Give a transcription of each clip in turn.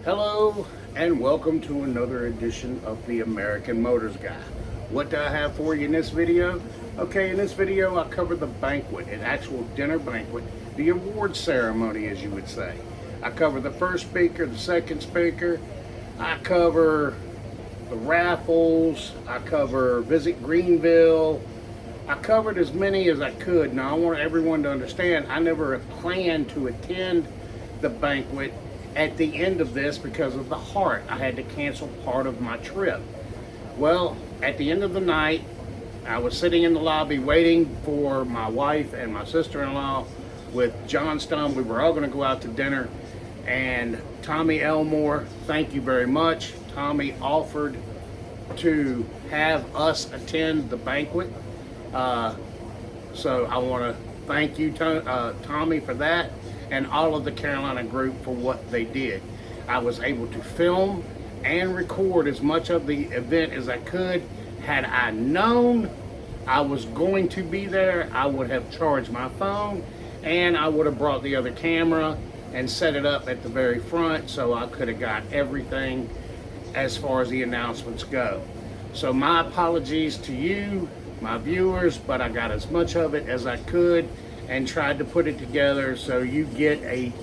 Hello and welcome to another edition of the American Motors Guy. What do I have for you in this video? Okay, in this video I cover the banquet, an actual dinner banquet, the award ceremony as you would say. I cover the first speaker, the second speaker, I cover the raffles, I cover Visit Greenville, I covered as many as I could. Now I want everyone to understand I never planned to attend the banquet at the end of this because of the heart. I had to cancel part of my trip. Well, at the end of the night, I was sitting in the lobby waiting for my wife and my sister-in-law with John Stone. We were all going to go out to dinner, and Tommy Elmore, thank you very much. Tommy offered to have us attend the banquet. So I want to thank you, Tommy, for that, and all of the Carolina group for what they did. I was able to film and record as much of the event as I could. Had I known I was going to be there, I would have charged my phone and I would have brought the other camera and set it up at the very front so I could have got everything as far as the announcements go. So my apologies to you, my viewers, but I got as much of it as I could and tried to put it together so you get a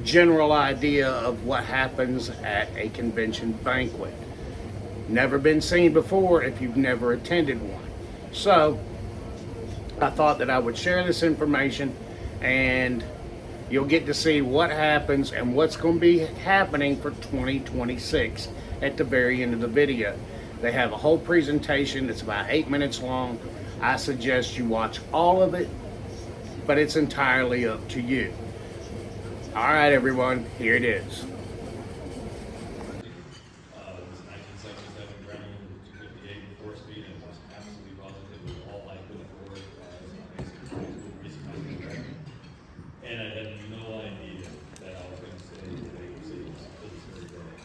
general idea of what happens at a convention banquet. Never been seen before if you've never attended one. So I thought that I would share this information and you'll get to see what happens and what's going to be happening for 2026 at the very end of the video. They have a whole presentation. It's about 8 minutes long. I suggest you watch all of it, but it's entirely up to you. All right, everyone, here it is. It was a 1977 Gremlin with 258 4-speed, and was absolutely positively all I could afford as a recent high school graduate. And I had no idea that I was going to stay in the Vegas City to this very day.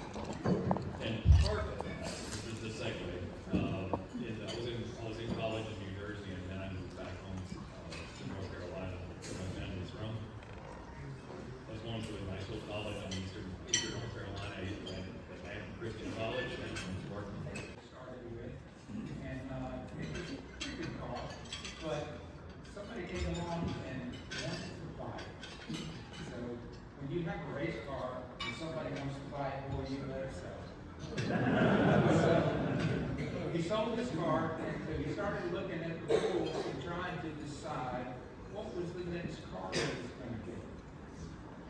And part of that, this is the segue, I was in college in New Jersey, and then I moved back home to North Carolina where my family's from. I was going to a nice little college in eastern North Carolina. I went to Banquet Christian College and was working. Started with, and it was a pretty good car, but somebody came along and wanted to buy it. So when you have a race car and somebody wants to buy it for you, let it sell. So he sold his car, and so he started looking at the rules and trying to decide what was the next car he was going to get.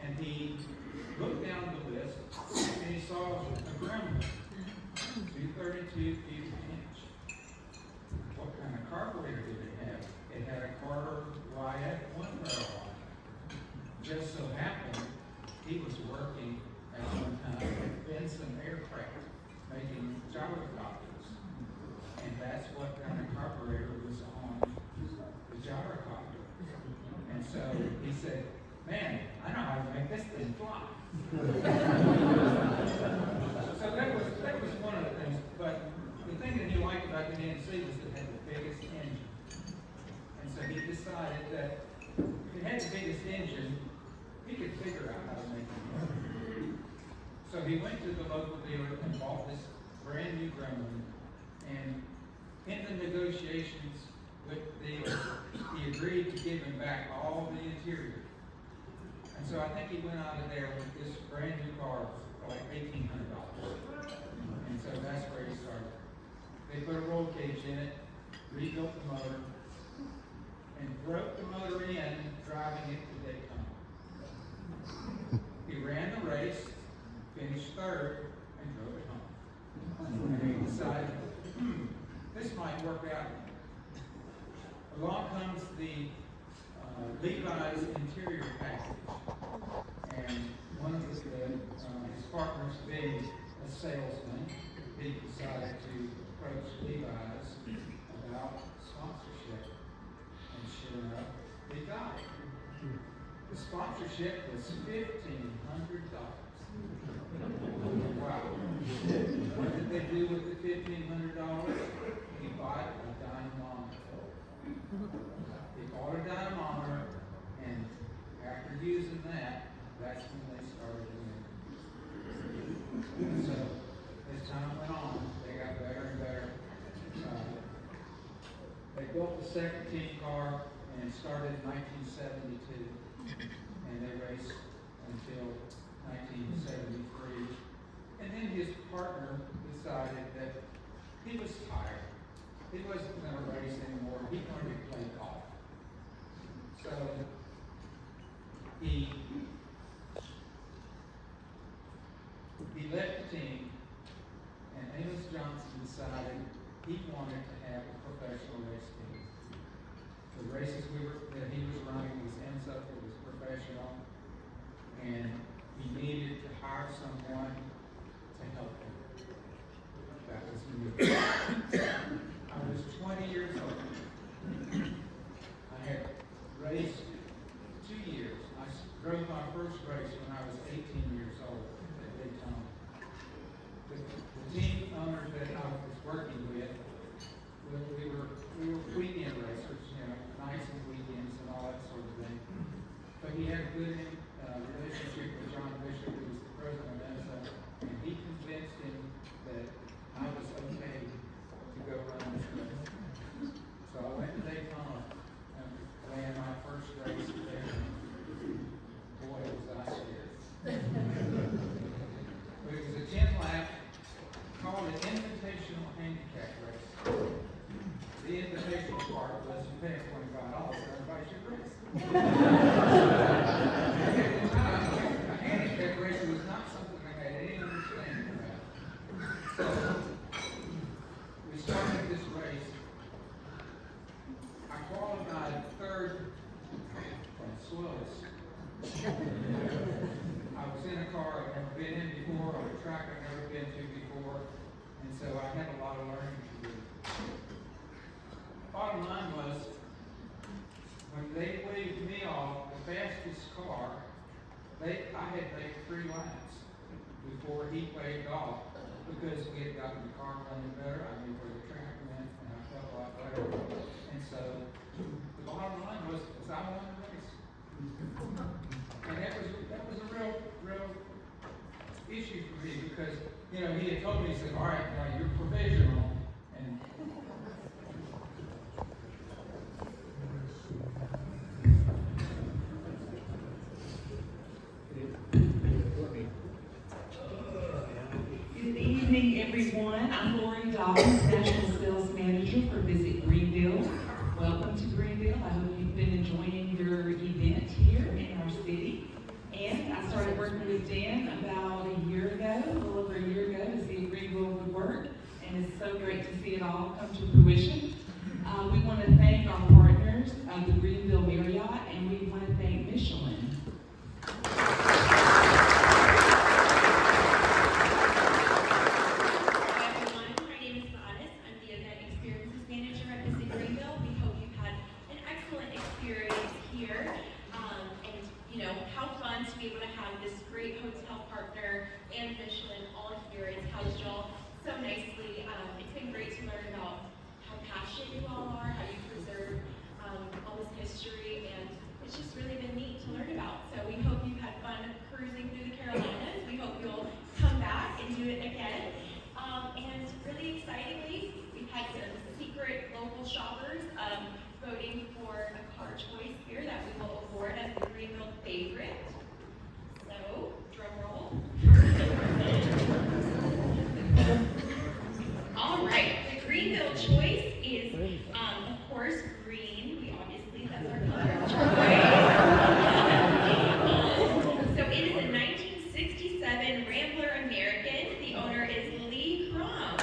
And he looked down the list and he saw a Gremlin, 232 cubic inch. What kind of carburetor did it have? It had a Carter Wyatt 1 barrel on it. Just so happened he was working at one time at Benson Aircraft making gyrocopters. And that's what kind of carburetor was on the gyrocopter. And so he said, man, I know how to make this thing fly. So that was one of the things. But the thing that he liked about the NC was it had the biggest engine. And so he decided that if it had the biggest engine, he could figure out how to make it work. So he went to the local dealer and bought this brand new Gremlin. And in the negotiations with the dealer, he agreed to give him back all the interior. And so I think he went out of there with this brand new car for like $1,800. And so that's where he started. They put a roll cage in it, rebuilt the motor, and broke the motor in, driving it to Daytona. He ran the race, finished third, and drove it home. And he decided, this might work out. Along comes the Levi's interior package. And one of his partners being a salesman, he decided to approach Levi's about sponsorship. And sure enough, they got it. The sponsorship was $1,500. Wow. What did they do with the $1,500? He bought a dynamometer. He bought a dynamometer, and after using that, that's when they started doing it. second team car, and it started in 1972, and they raced until 1973. And then his partner decided that he was tired. He wasn't going to race anymore. He wanted to play golf. So he left the team, and Amos Johnson decided he wanted to have a professional race team. The races that he was running was IMSA, it was professional, and he needed to hire someone to help him. That was me. I was 20 years old. I had raced 2 years. I drove my first race when I was 18 years old at Daytona. The team owners that I was working with, we were weekend racers, you know, nights and weekends and all that sort of thing. But he had a good relationship with John Bishop, who was the president of IMSA, and he convinced him that I was okay to go run this race. So I went to Daytona and ran my first race there. Boy, was I scared. But it was a 10-lap, called an invitational handicap race. The invitational part was you pay $25 and everybody should race. At the time, a handicap race was not something I had any understanding about. So we started this race. I qualified third from slowest. I was in a car I've never been in before, on a track I've never been to before, and so I had a lot of learning to do. Bottom line was, when they waved me off, the fastest car, I had made 3 laps before he waved off, because we had gotten the car running better, I knew where the track went, and I felt a lot better. And so, the bottom line was I won the race. And that was a real issue for me, because, you know, he had told me, he said, all right, now you're provisional, and Good evening, everyone. I'm Lori Dobbins, National Sales Manager for Visit Greenville. Welcome to Greenville. I hope you've been enjoying your event here in our city. And I started working with Dan about a little over a year ago, to see if Greenville would work. And it's so great to see it all come to fruition. We want to thank our partners, the Greenville Marriott, and we want to thank Michelin. And Michelin all here. It's housed y'all so nicely. It's been great to learn about how passionate you all are, how you preserve all this history, and it's just really been neat to learn about. So we hope you've had fun cruising through the Carolinas. We hope you'll come back and do it again. And really excitingly, we've had some secret local shoppers voting for a car choice here that we will award as the Greenville favorite. So, drum roll. All right, the Greenville choice is, of course, green. We obviously, that's our color of choice. So it is a 1967 Rambler American. The owner is Lee Crum.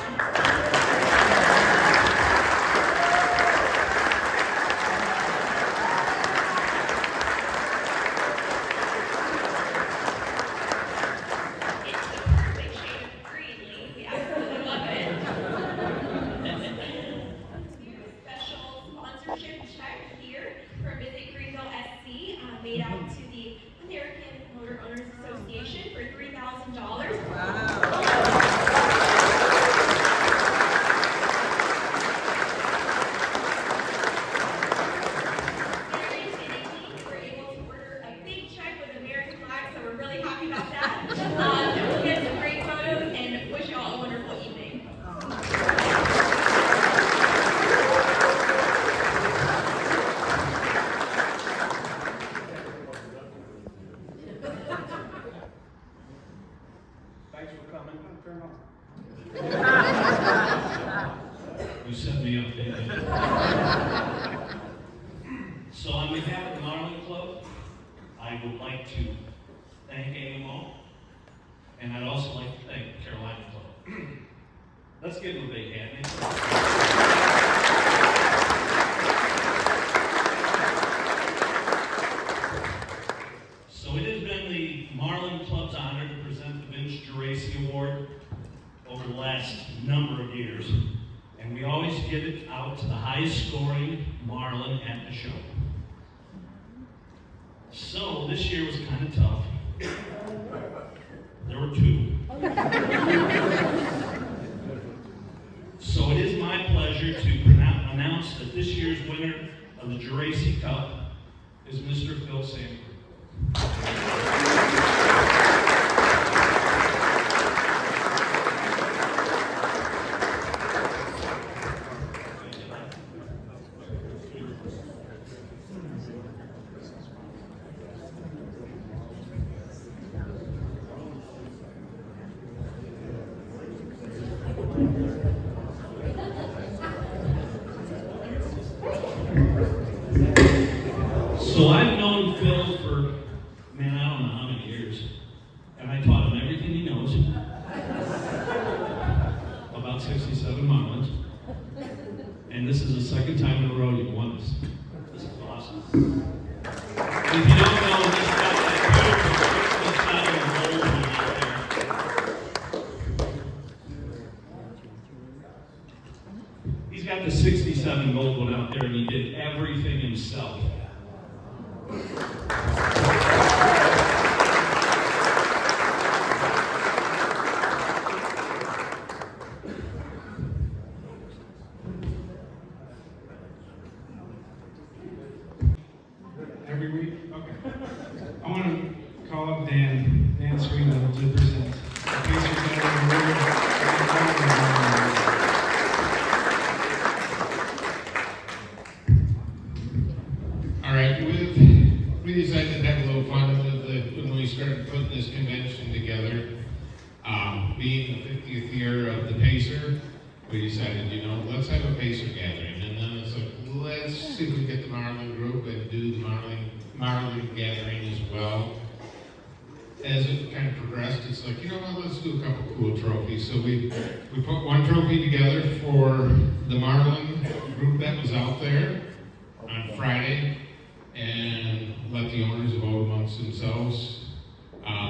turn on. You set me up, didn't you? So on behalf of the Marlin Club, I would like to thank AMO, and I'd also like to thank the Carolina Club. Let's give them a big hand. So it has been the Marlin Club's honor to present the Vince Geraci Award over the last number of years. And we always give it out to the highest scoring Marlin at the show. So this year was kind of tough. There were two. So it is my pleasure to announce that this year's winner of the Geraci Cup is Mr. Phil Sanford. So I've known Phil for, man, I don't know how many years, and I taught him everything he knows about 67 Marlins, and this is the second time in a row you've won this. This is awesome. And if you don't know, he's got that beautiful 67 gold one out there. He's got the 67 gold one out there, and he did everything himself. Every week? Okay. I want to call up Dan Greenville to present the Pacers Award. All right, we decided to have a little fun when we started putting this convention together. Being the 50th year of the Pacer, we decided, let's have a Pacer gathering. And then it's like, let's see if we get the Marlin group and do the Marlin gathering as well. As it kind of progressed, it's like, let's do a couple cool trophies. So we put one trophy together for the Marlin group that was out there on Friday, and let the owners vote amongst themselves.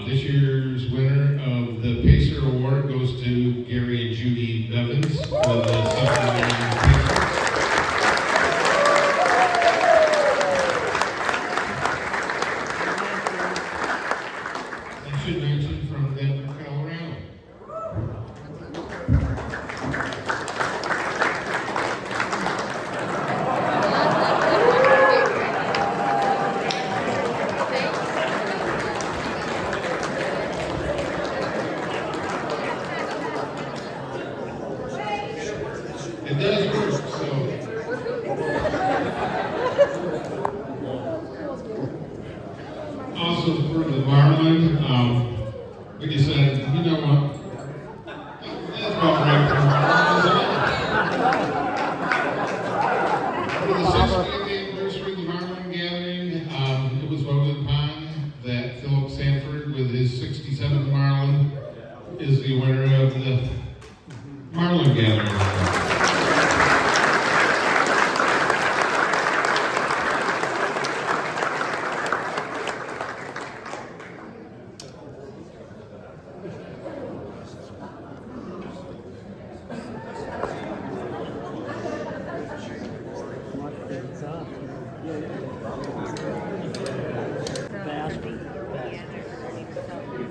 This year's winner of the Pacer Award goes to Gary and Judy Bevins for the Pacers. I should mention from Denver, Colorado. It does work, so. Also for the Marlin, we decided, you know what? That's about right for Marlin, isn't it? For the 60th anniversary of the Marlin gathering, it was voted upon that Philip Sanford, with his 67th Marlin, is the winner of the Marlin gathering.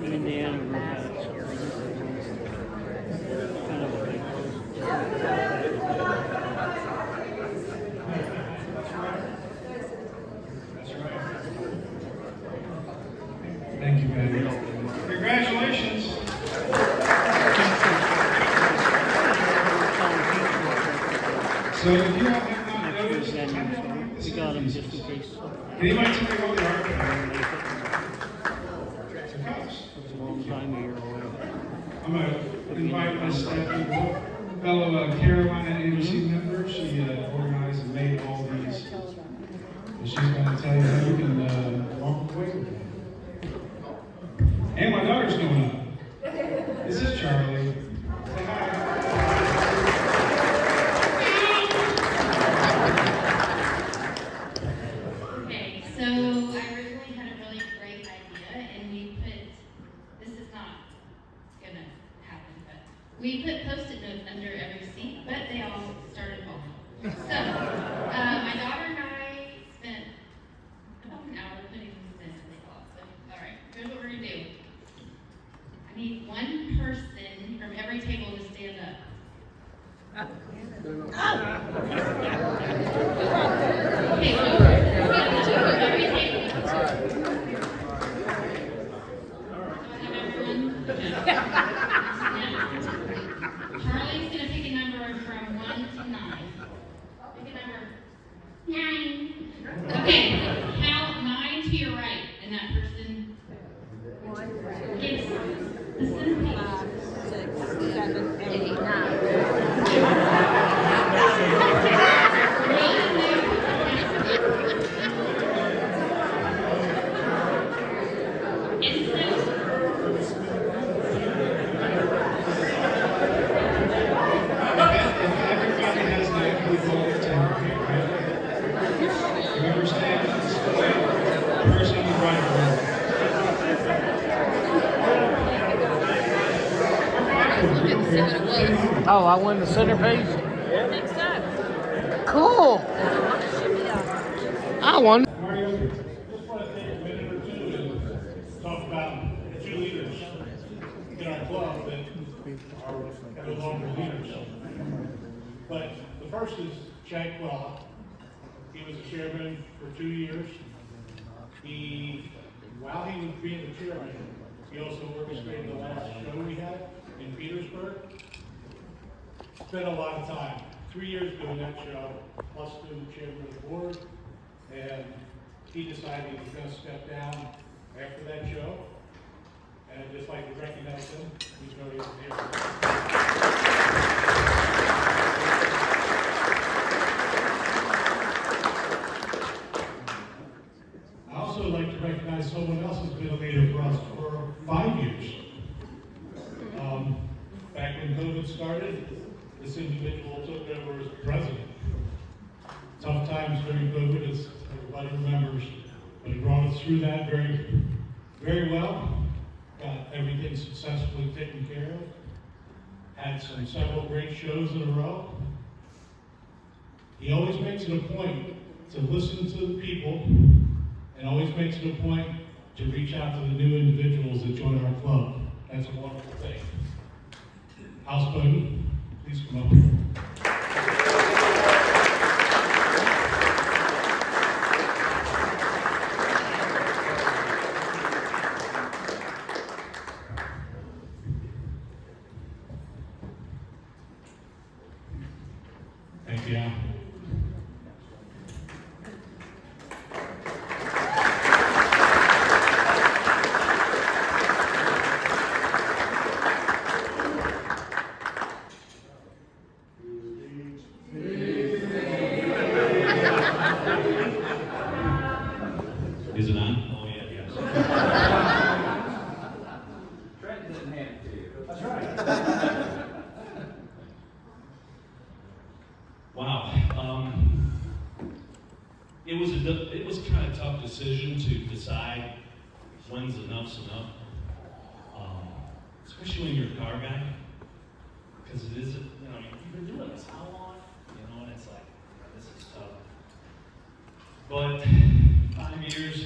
Indiana group has kind of a big Thank you, Patty. Congratulations. So if you all have not noticed, we got them just in case. can anybody tell me what they are? They're cups. It's a long time here or whatever. I'm going to invite my staff, fellow Carolina AMC member. She organized and made all these. And she's going to tell you how you can walk away with it. And my daughter's going up. This is Charlie. Say hi. Okay, so I originally had a really great idea, and we put, this is not gonna happen, but we put Post-it notes under every seat, but they all started falling. So, my daughter and I spent about an hour putting these in, and they all, so, all right, here's what we're gonna do. I need one person from every table to stand up. Okay, so every table. Do I have everyone? Now, Charlie's gonna pick a number from 1 to 9. Pick a number. 9. Okay, count 9 to your right, and that person gets the centipede. 6, 7, 8, 9. Oh, I won the centerpiece? I think so. Cool. I won. Just want to take a minute or two and talk about the two leaders in our club that are no longer leaders. But the first is Shank Law. He was the chairman for 2 years. While he was being the chairman, he also orchestrated the last show we had in Petersburg. Spent a lot of time, 3 years doing that show, plus doing the chairman of the board. And he decided he was going to step down after that show. And I'd just like to recognize him. He's very here. I also like to recognize someone else who's been a leader for us for 5 years. Back when COVID started, this individual took over as president. Tough times during COVID, as everybody remembers, but he brought us through that very, very well. Got everything successfully taken care of. Had several great shows in a row. He always makes it a point to listen to the people, and always makes it a point to reach out to the new individuals that join our club. That's a wonderful thing. House Bowden, please come up here. Thank you. Is it on? Oh, yeah, yes. Trent didn't hand it to you. That's right. Wow. It was kind of tough decision to decide when's enough's enough. Especially when you're a car guy, because it is, you've been doing this how long? And it's like, this is tough. But 5 years,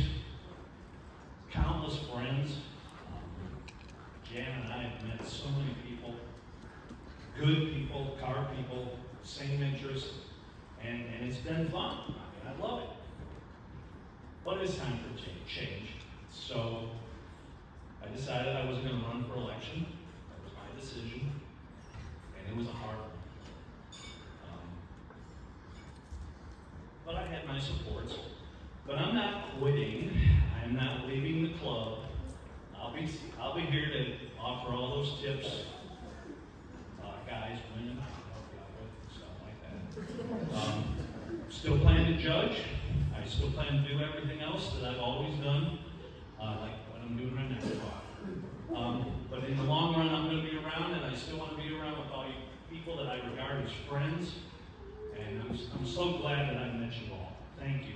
countless friends. Jan and I have met so many people, good people, car people, same interests, and it's been fun. I love it. But it's time for change. So I decided I wasn't going to run for election. That was my decision, and it was a hard one. But I had my supports. But I'm not quitting. I'm not leaving the club. I'll be here to offer all those tips. Guys, women, stuff like that. Still plan to judge. I still plan to do everything else that I've always done, like what I'm doing right now. But in the long run, I'm going to be around, and I still want to be around with all you people that I regard as friends. And I'm so glad that I met you all. Thank you.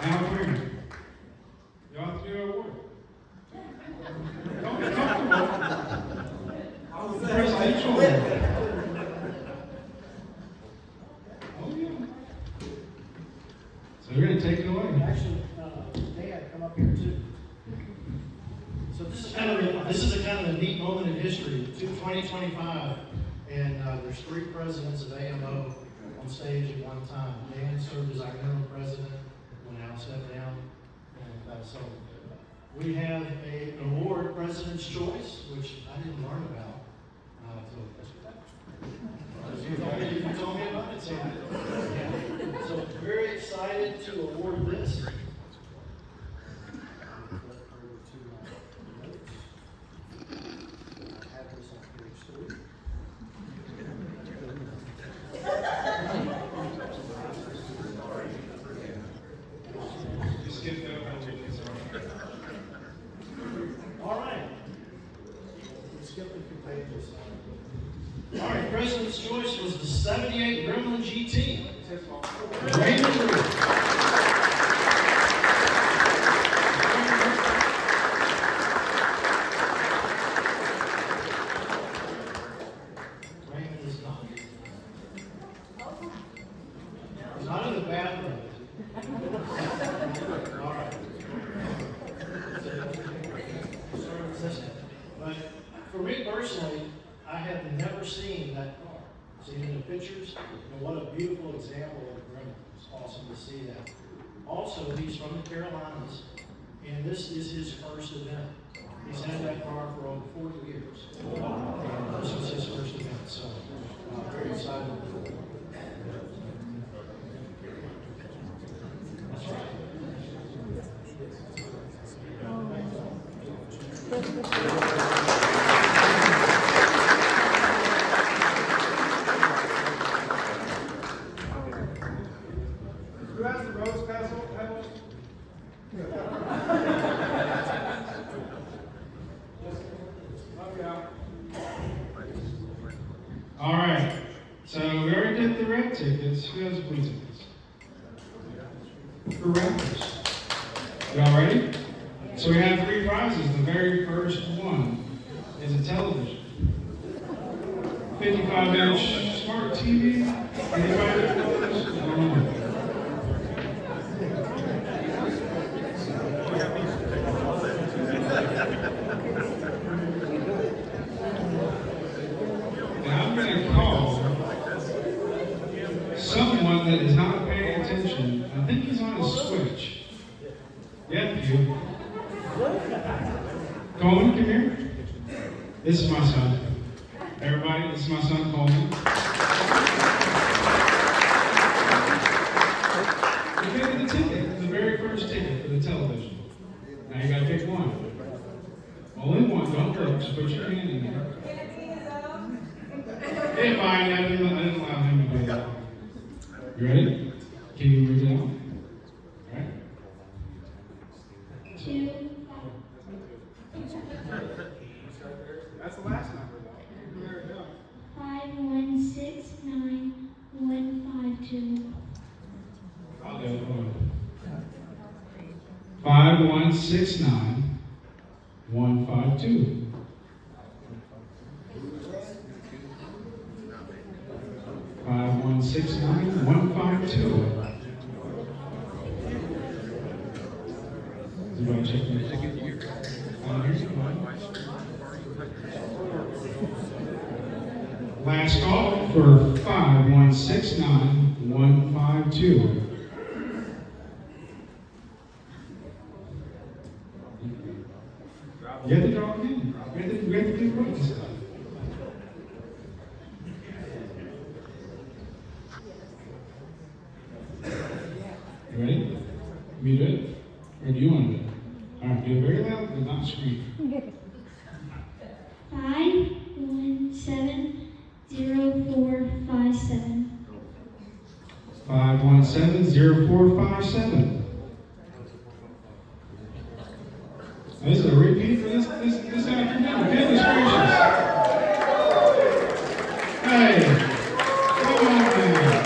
Now, here. Y'all have to do our work. Don't be comfortable. Presidential. Oh, yeah. So we're going to take it away. Actually, Dad, come up here too. So this is kind of a neat moment in history. 2025, and there's 3 presidents of AMO on stage at one time. Dan served as our interim president when Al stepped down, and so we have an award, President's Choice, which I didn't learn about. You told me about it, so very excited to award this. All right. Let's skip a few pages. All right, President's Choice was the 78 Gremlin GT. Raymond Reed. Raymond is not. He's not in the bathroom. All right. But for me personally, I have never seen that car. Seen it in the pictures, and what a beautiful example of a Gremlin. It's awesome to see that. Also, he's from the Carolinas, and this is his first event. He's had that car for over 40 years. And this was his first event, so very excited. That's right. Who has the rose petal? All right. So we already did the red tickets. Who has the blue tickets? For rappers. Y'all ready? So we have 3 prizes. The very first one is a television. 55-inch smart TV. Anybody know those? I don't know. And I'm going to call someone that is not paying attention. I think he's on his switch. Yep, you. Coleman, come here. This is my son. Everybody, this is my son, Coleman. You picked the ticket, the very first ticket for the television. Now you gotta pick one. Only one, don't look, just put your hand in there. Hey, fine, I didn't allow him to do that. You ready? Can you read it out? All right. 2. That's the last number, though. 5169-152. I'll do it. 5169-152. 5169-152. Everybody check your ticket. Last call for 5169152. You have to draw again. We have to do what this time. You ready? You do it? Or do you want to do it? All right, do it very loud, but not scream. 5170457. 5170457. This is a repeat for this afternoon. Goodness gracious. Hey, come on down.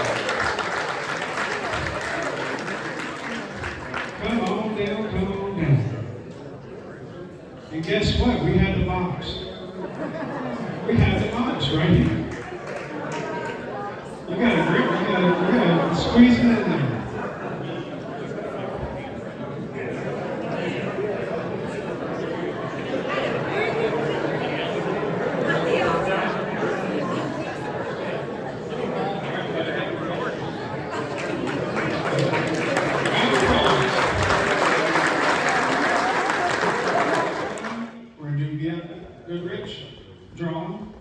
Come on down, come on down. And guess what? We have the box. We have the box right here. You got to grip, you got to squeeze it in there. We're going to do Goodrich drawing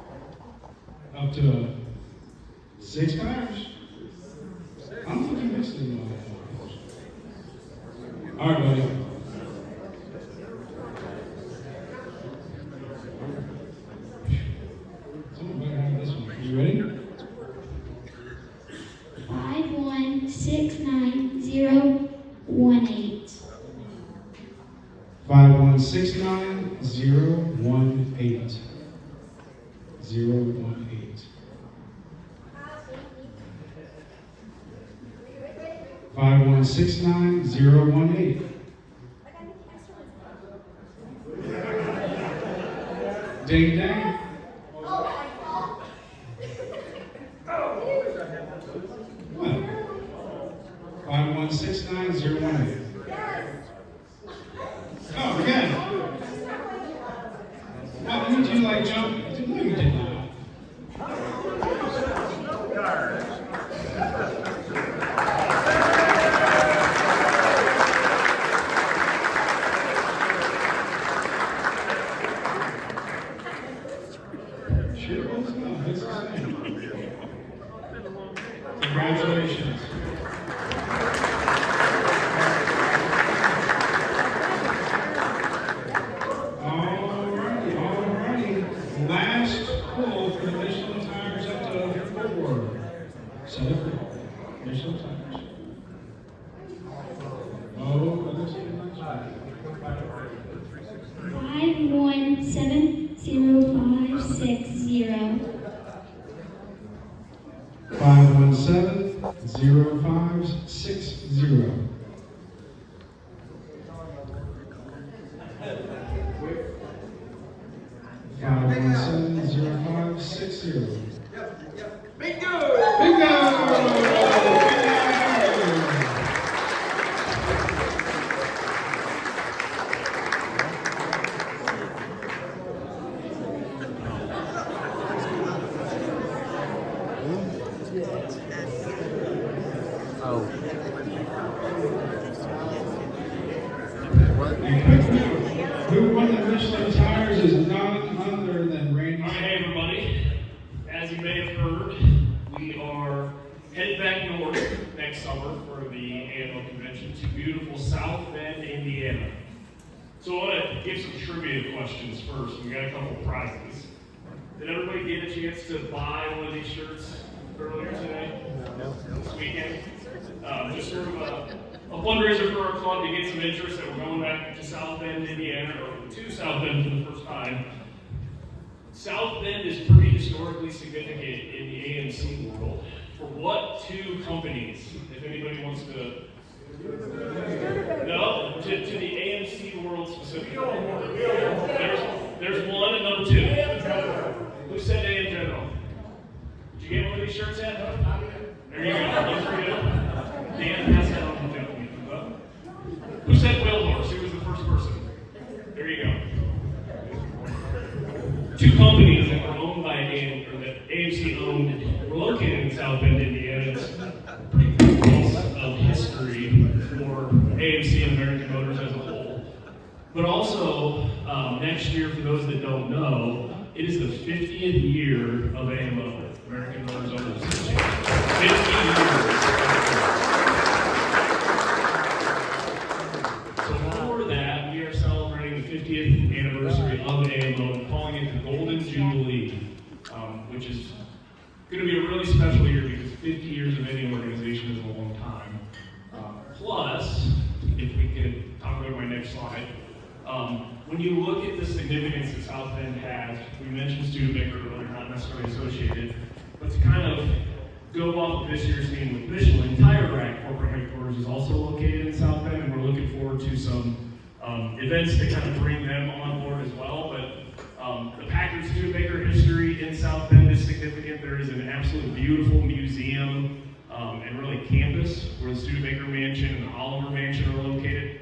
up to 6 tires. I'm looking this thing all right, buddy. Someone better have this one. You ready? 5169018. 5169018. 018. 5169018. Ding dang. What? 5169018. Oh, again. What, did you like jump? No, you did not. Sure was not. It's the same. Congratulations. Alrighty. Last pull for the Michelin tires up to 4. Set it for Michelin tires. Oh, this is nice. 5170560. 5170560. 5170560. Bingo! Bingo! Who won the Michelin tires is none other than Randy. All right, hey everybody. As you may have heard, we are headed back north next summer for the AMO convention to beautiful South Bend, Indiana. So I want to give some trivia questions first. We got a couple prizes. Did everybody get a chance to buy one of these shirts earlier today? This weekend? Just sort of a fundraiser for our club to get some interest that we're going back to South Bend, Indiana, or to South Bend for the first time. South Bend is pretty historically significant in the AMC world. For what 2 companies, if anybody wants to... No, to the AMC world specifically. There's one and number 2. Who said AM General? Did you get one of these shirts yet? There you go. Those are good. Dan has that on the gentleman. Who said Whale Horse? Who was the first person? There you go. two companies that were owned by or that AMC owned were located in South Bend, Indiana. It's pretty piece of history for AMC and American Motors as a whole. But also, next year, for those that don't know, it is the 50th year of AMO, American Motors Owners Association. 50 years. So for that, we are celebrating the 50th anniversary of AMO and calling it the Golden Jubilee, which is going to be a really special year because 50 years of any organization is a long time. Plus, if we could talk about my next slide, when you look at the significance that South Bend has, we mentioned Studebaker earlier, not necessarily associated, but to kind of go off of this year's theme with Michelin, Tire Rack corporate headquarters is also located in South Bend, and we're looking forward to some events to kind of bring them on board as well. But the Packard Studebaker history in South Bend is significant. There is an absolutely beautiful museum and really campus where the Studebaker Mansion and the Oliver Mansion are located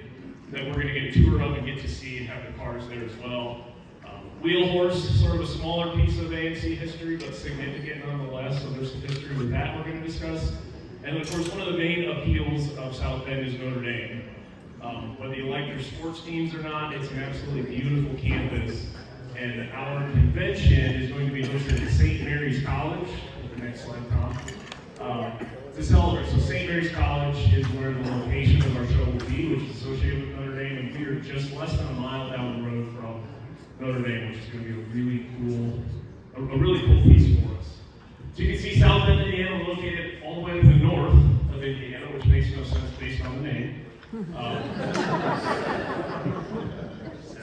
that we're going to get a tour of and get to see and have the cars there as well. Wheel Horse, sort of a smaller piece of AMC history, but significant nonetheless, so there's some history with that we're going to discuss. And of course, one of the main appeals of South Bend is Notre Dame. Whether you like their sports teams or not, it's an absolutely beautiful campus. And our convention is going to be hosted at St. Mary's College. The next slide, Tom. To celebrate. So St. Mary's College is where the location of our show will be, which is associated with Notre Dame, and we are just less than a mile down the road from Notre Dame, which is going to be a really cool piece for us. So you can see South Bend, Indiana, located all the way to the north of Indiana, which makes no sense based on the name.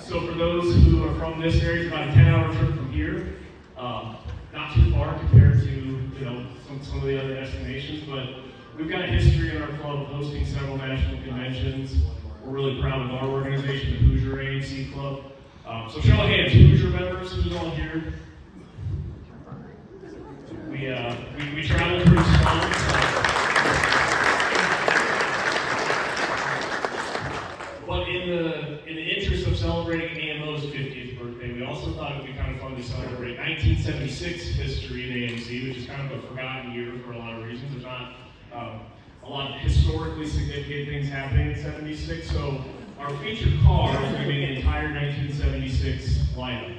So for those who are from this area, it's about a 10-hour trip from here. Not too far compared to some of the other destinations, but we've got a history in our club hosting several national conventions. We're really proud of our organization, the Hoosier AMC Club. So show of hands, Hoosier members, who's all here? We travel pretty strong. But in the interest of celebrating AMO's 50th birthday, we also thought it would be kind of fun to celebrate 1976 history in AMC, which is kind of a forgotten year for a lot of reasons. There's not a lot of historically significant things happening in 76, so our featured car is going to be the entire 1976 lineup.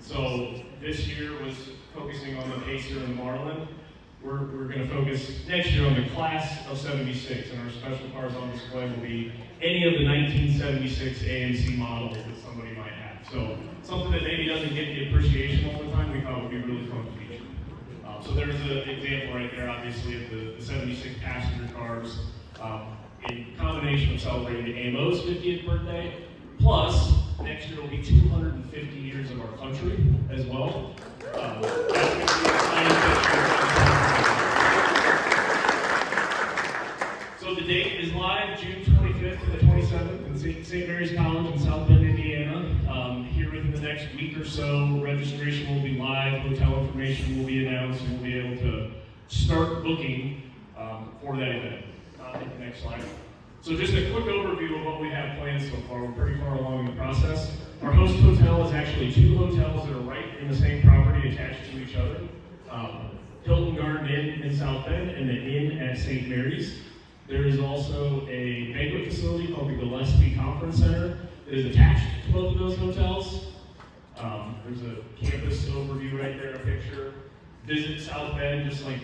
So this year was focusing on the Pacer and the Marlin. We're going to focus next year on the class of 76, and our special cars on display will be any of the 1976 AMC models that somebody might have. So something that maybe doesn't get the appreciation all the time, we thought would be really fun to feature. So there's an example right there, obviously, of the 76 passenger cars in combination of celebrating the AMO's 50th birthday, plus next year will be 250 years of our country as well. That's going to be an exciting picture. So the date is live, June 25th to the 27th in St. Mary's College in South Bend, Indiana. Here within the next week or so, registration will be live, hotel information will be announced, and we'll be able to start booking for that event. Hit the next slide. So just a quick overview of what we have planned so far. We're pretty far along in the process. Our host hotel is actually two hotels that are right in the same property attached to each other. Hilton Garden Inn in South Bend and the Inn at St. Mary's. There is also a banquet facility called the Gillespie Conference Center that is attached to both of those hotels. There's a campus overview right there, a picture. Visit South Bend, just like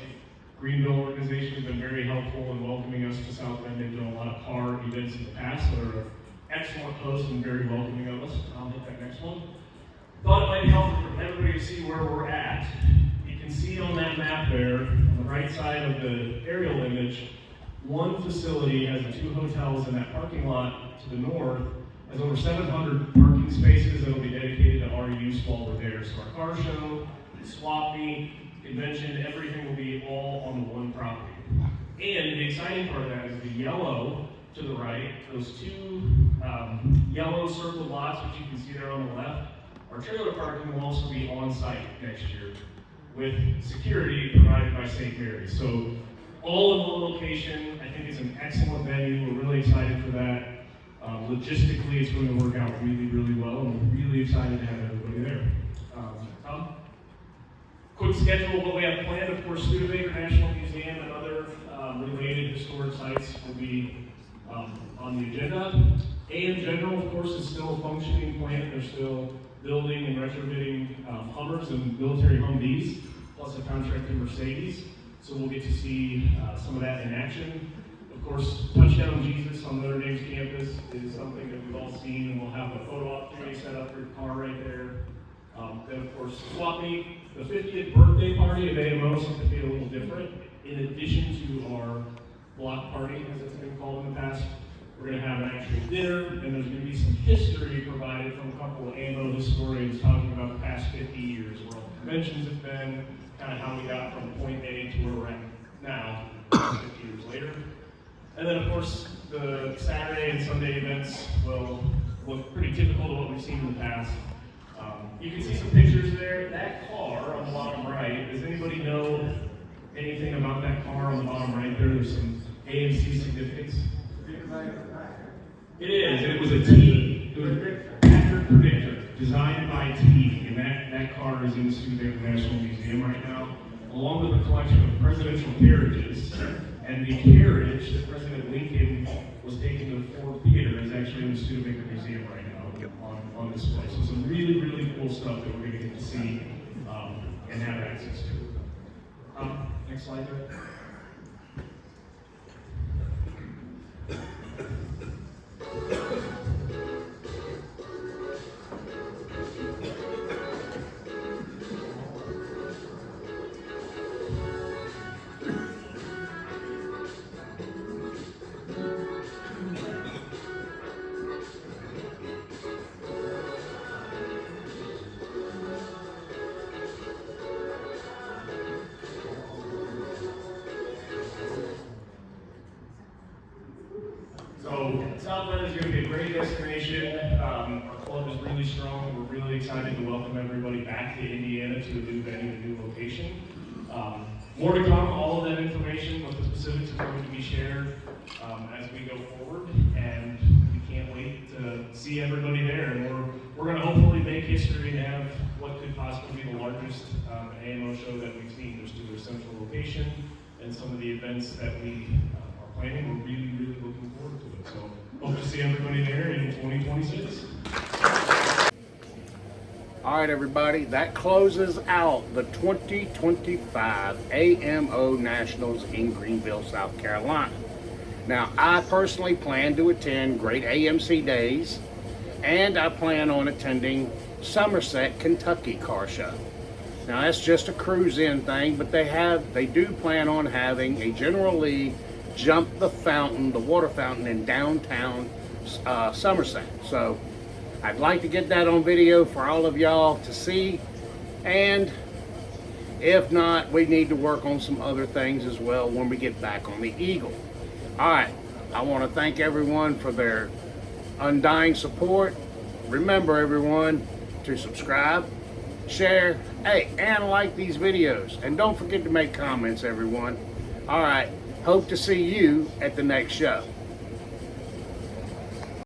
Greenville organization has been very helpful in welcoming us to South Bend. They've done a lot of car events in the past, so they're an excellent host and very welcoming of us. I'll hit that next one. Thought it might be helpful for everybody to see where we're at. You can see on that map there, on the right side of the aerial image, one facility has the two hotels in that parking lot to the north, has over 700 parking spaces that will be dedicated to our use while we're there. So our car show, swap meet, convention, everything will be all on the one property. And the exciting part of that is the yellow to the right, those two yellow circled lots, which you can see there on the left, our trailer parking will also be on site next year with security provided by St. Mary's. So all in one location. I think it's an excellent venue. We're really excited for that. Logistically, it's going to work out really, really well, and we're really excited to have everybody there. Tom? quick schedule of what we have planned. Of course, Studebaker National Museum and other related historic sites will be on the agenda. AM General, of course, is still a functioning plant. They're still building and retrofitting Hummers and military Humvees, plus a contract to Mercedes. So we'll get to see some of that in action. Of course, Touchdown Jesus on Notre Dame's campus is something that we've all seen, and we'll have a photo opportunity set up for your car right there. Then, of course, Swap Meet, the 50th birthday party of AMO, something a little different. In addition to our block party, as it's been called in the past, we're going to have an actual dinner, and there's going to be some history provided from a couple of AMO historians talking about the past 50 years, where all the conventions have been, kind of how we got from point A to where we're at now, 50 years later. And then, of course, the Saturday and Sunday events will look pretty typical to what we've seen in the past. You can see some pictures there. That car on the bottom right, does anybody know anything about that car on the bottom right there? There's some AMC significance. It is. It was a T. It was a accurate predictor designed by T, and that car is in the Studebaker National Museum right now, along with a collection of presidential carriages. And the carriage that President Lincoln was taking to the Ford Theater is actually in the Studebaker Museum right now on display. So some really, really cool stuff that we're going to get to see and have access to. Next slide there. So South Bend is going to be a great destination. Our club is really strong. We're really excited to welcome everybody back to Indiana to a new venue, a new location. More to come. All of that information, what the specifics are going to be shared as we go forward, and we can't wait to see everybody there. And we're going to hopefully make history and have what could possibly be the largest AMO show that we've seen, just to their central location and some of the events that we are planning. We're really, really looking forward to it. So hope to see everybody there in 2026. All right, everybody, that closes out the 2025 AMO Nationals in Greenville, South Carolina. Now, I personally plan to attend Great AMC Days, and I plan on attending Somerset, Kentucky Car Show. Now, that's just a cruise-in thing, but they do plan on having a General Lee jump the fountain, the water fountain in downtown Somerset. So I'd like to get that on video for all of y'all to see, and if not, we need to work on some other things as well when we get back on the Eagle. All right, I want to thank everyone for their undying support. Remember, everyone, to subscribe, share, and like these videos. And don't forget to make comments, everyone. All right, hope to see you at the next show.